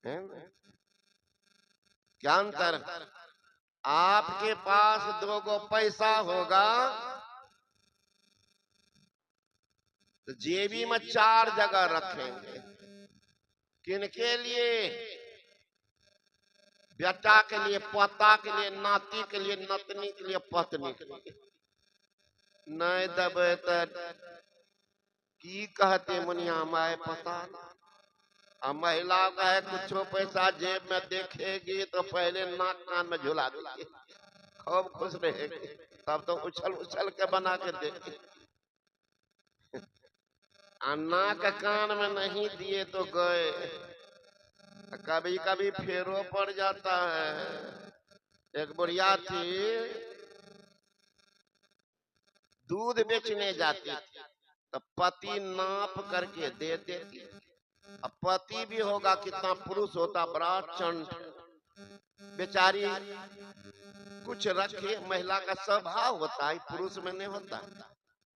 है ना? क्या अंतर? आपके पास 2 गो पैसा होगा तो जेबी में 4 जगह रखेंगे। किनके लिए? बेटा के लिए, पोता के लिए, नाती के लिए, नतनी के लिए, पत्नी के लिए। नहीं दबे तो की कहते मुनिया माए पता नहीं। अब महिला का है कुछ पैसा जेब में देखेगी तो पहले नाक कान में झुला देगी, खूब खुश रहेगी, तब तो उछल उछल के बना के देगी। नाक कान में नहीं दिए तो गए, कभी कभी फेरो पड़ जाता है। एक बुढ़िया थी, दूध बेचने जाती थी तो पति नाप करके दे देती। अब पति भी होगा कितना पुरुष होता, बड़ा चंड, बेचारी कुछ रखे। महिला का स्वभाव होता है, पुरुष में नहीं होता।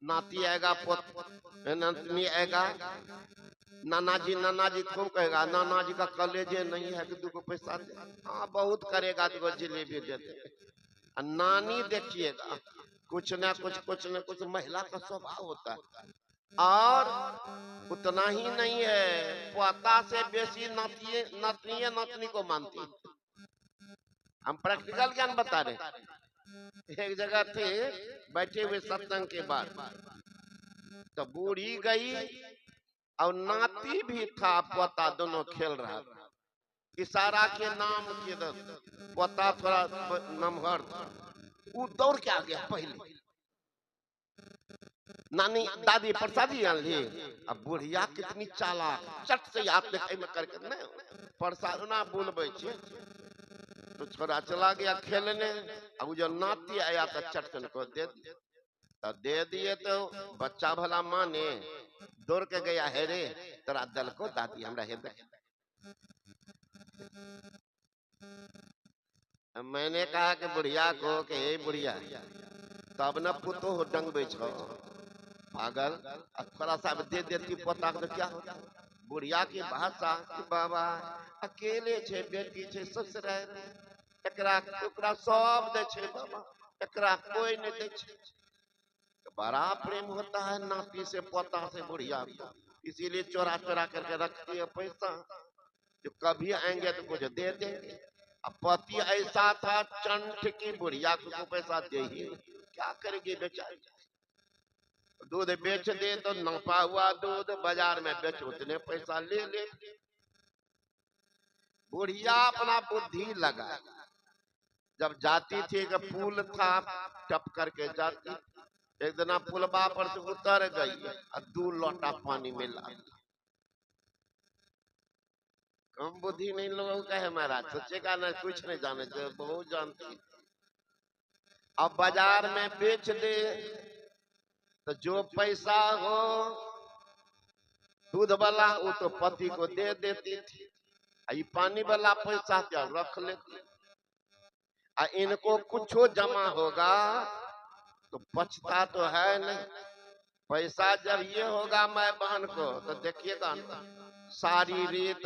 नाती आएगा, नतनी आएगा, नाना जी खूब कहेगा, नाना जी का कलेजे नहीं है कि 2 पैसा दे। हाँ बहुत करेगा, 2 जिलेबी दे दे। नानी देखिएगा कुछ न कुछ महिला का स्वभाव होता है। और उतना ही नहीं है, पोता से बेसी नतनी नतनी को मानती है। हम प्रैक्टिकल ज्ञान बता रहे। एक जगह थे बैठे हुए सत्संग के बाद, तो बूढ़ी गई और नाती भी था, पोता दोनों खेल रहा था। इशारा के नाम के पोता थोड़ा नमहर था, वो दौड़ के आ गया पहले। नानी दादी प्रसादी आन ली। अब बुढ़िया कितनी चालाक, चट से हाथ देखे में करके नहीं प्रसाद ना बोलबे छे, तो छोरा चला गया खेलने। अब जो नाती आया तो चटकन को दे दिया, तो दे दिए तो बच्चा भला माने, दौड़ के गया, है रे तेरा दल को दादी हमरा हे दे। मैंने कहा कि बुढ़िया को कि हे बुढ़िया, तब न पुतो हो डंगबे छो पागल, थोड़ा सा दे देती पोता तो क्या होता। बुढ़िया की भाषा कि बाबा अकेले छे, बेटी छे, ससुर है, एकरा ओकरा सब दे छे बाबा, एकरा कोई नहीं दे छे। बड़ा प्रेम होता है नाती से, पोता से, बुढ़िया को। इसीलिए चोरा चोरा करके रखती है पैसा, जो कभी आएंगे तो कुछ दे देंगे। अब पति ऐसा था चंठ की बुढ़िया को पैसा दे ही, क्या करेगी बेचारी। दूध बेच दे तो नफा हुआ, दूध बाजार में बेच उतने पैसा ले ले। बुढ़िया अपना बुद्धि लगा, जब जाती थी, एक पुल था टप करके जाती, एक दिन पुलबा पर से उतर गई और 2 लोटा पानी मिला। कम बुद्धि नहीं लोगों का है महाराज, सोचेगा ना कुछ नहीं जाने से, बहुत जानती। अब बाजार में बेच दे तो जो पैसा हो दूध वाला वो तो पति को दे देती थी, ये पानी वाला पैसा क्या रख लेती। इनको कुछ जमा होगा तो बचता तो है नहीं। पैसा जब ये होगा माय बहन को तो देखिएगा सारी रेत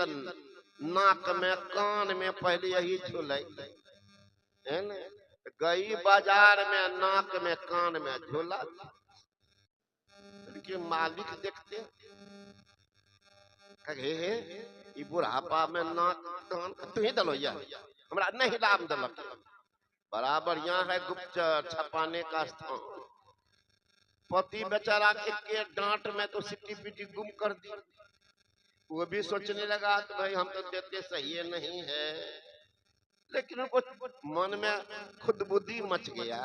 नाक में कान में पहले यही झूले, है ना। गई बाजार में नाक में कान में झूला, उनके मालिक देखते कहे ये बुढ़ापा में नाक कान तू ही दलो या हमरा नहीं लाभ दलक। बराबर यहाँ है गुप्तचर छपाने का स्थान। पति बेचारा के डांट में तो सिट्टी पिटी गुम कर दी। वो भी सोचने लगा तो भाई हम तो देते सही नहीं है, लेकिन उनको मन में खुद बुद्धि मच गया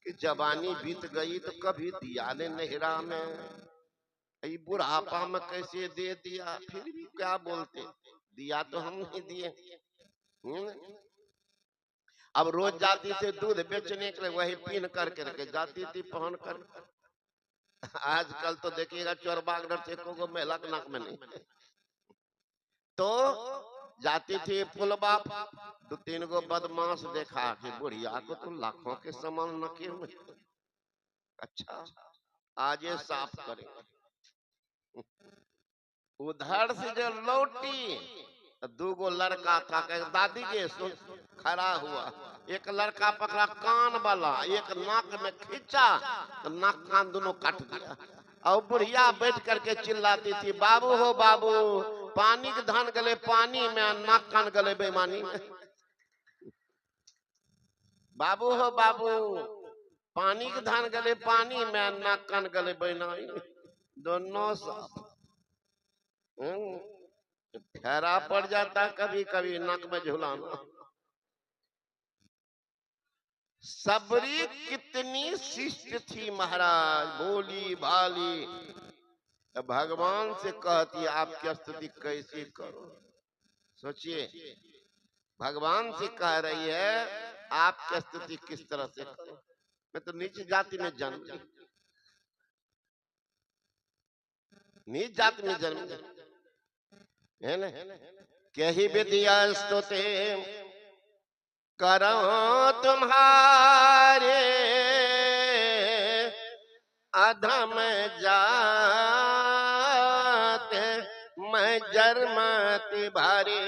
कि जवानी बीत गई तो कभी दिया ने नहरा में, बुढ़ापा में कैसे दे दिया। फिर भी क्या बोलते, दिया तो हम नहीं दिए। अब रोज जाती थी दूध बेचने के लिए, वही पीन करके जाती थी पहन कर। आजकल तो देखिएगा चोरबाग से को महिला के नाक में नहीं। तो जाती थी पुलबा, 2-3 गो बदमाश देखा कि बुढ़िया को तो लाखों के सामान नके में, अच्छा आज ये साफ करेंगे। उधर से जो लौटी दूगो लड़का था कहे दादी जी सुन, खड़ा हुआ, एक लड़का पकड़ा कान वाला, एक नाक में खींचा तो नाक कान दोनों काट दिया। और बुढ़िया बैठ करके चिल्लाती थी, बाबू हो बाबू, पानी के धान गले पानी में, नाक कान गले बेईमानी में। बाबू हो बाबू, पानी के धान गले पानी में, नाक कान गले बेईमानी में, दोनों साथ। फेरा पड़ जाता कभी कभी नाक में झुलाना। सबरी कितनी शिष्ट थी महाराज, बोली भाली, भगवान से कहती आपकी स्तुति कैसे करो। सोचिए, भगवान से कह रही है आपकी स्तुति किस तरह से करो। मैं तो नीच जाति में जन्म, नीच जाति में जन्म है ना। कही विद्या स्तुति करो तुम्हारे, अधम जात मैं जन्मति भारी।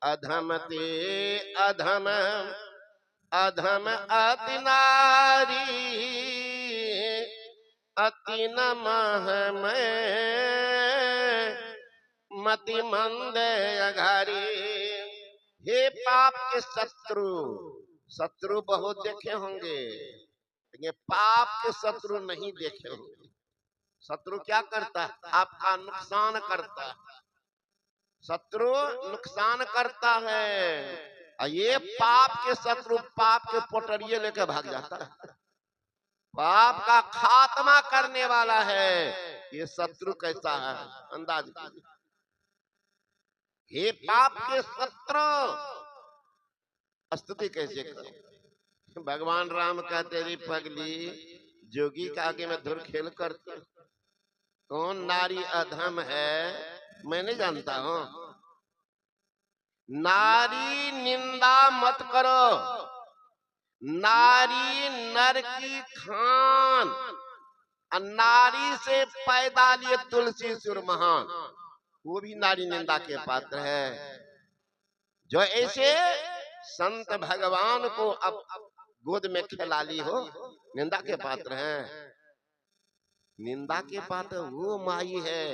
अधमते अधम अधम अति नारी, अति नमः मैं मति मंद अघारी। हे पाप के शत्रु, शत्रु बहुत देखे होंगे, लेकिन पाप के शत्रु नहीं देखे होंगे। शत्रु क्या करता है? आपका नुकसान करता है। शत्रु नुकसान करता है, और ये पाप के शत्रु पाप के पोटरिये लेकर भाग जाता है। पाप का खात्मा करने वाला है। ये शत्रु कैसा है अंदाज कीजिए। हे पाप के शत्रु, स्तुति कैसे करो। भगवान राम कहते रे पगली, जोगी के आगे में धुर खेल करते, कौन नारी अधम है मैं नहीं जानता हूं। नारी निंदा मत करो, नारी नर की खान, नारी से पैदा लिए तुलसी सुर महान, वो भी नारी निंदा के पात्र है। जो ऐसे संत भगवान को अब गोद में खिला ली हो, निंदा के पात्र हैं। निंदा के पात्र वो माई है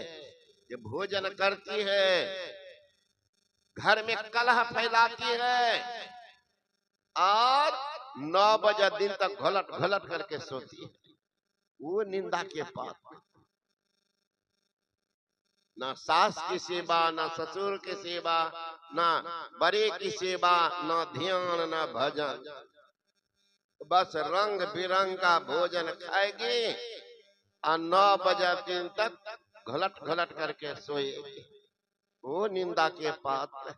जो भोजन करती है, घर में कलह फैलाती है, और 9 बजे दिन तक घोलट घोलट करके सोती है। वो निंदा के पात्र। ना सास की सेवा, ना ससुर की सेवा, ना बड़े की सेवा, ना ध्यान, ना भजन, बस रंग बिरंग का भोजन खाएगी और 9 बजे दिन तक घलट घलट करके सोएगी। वो निंदा के पात्र।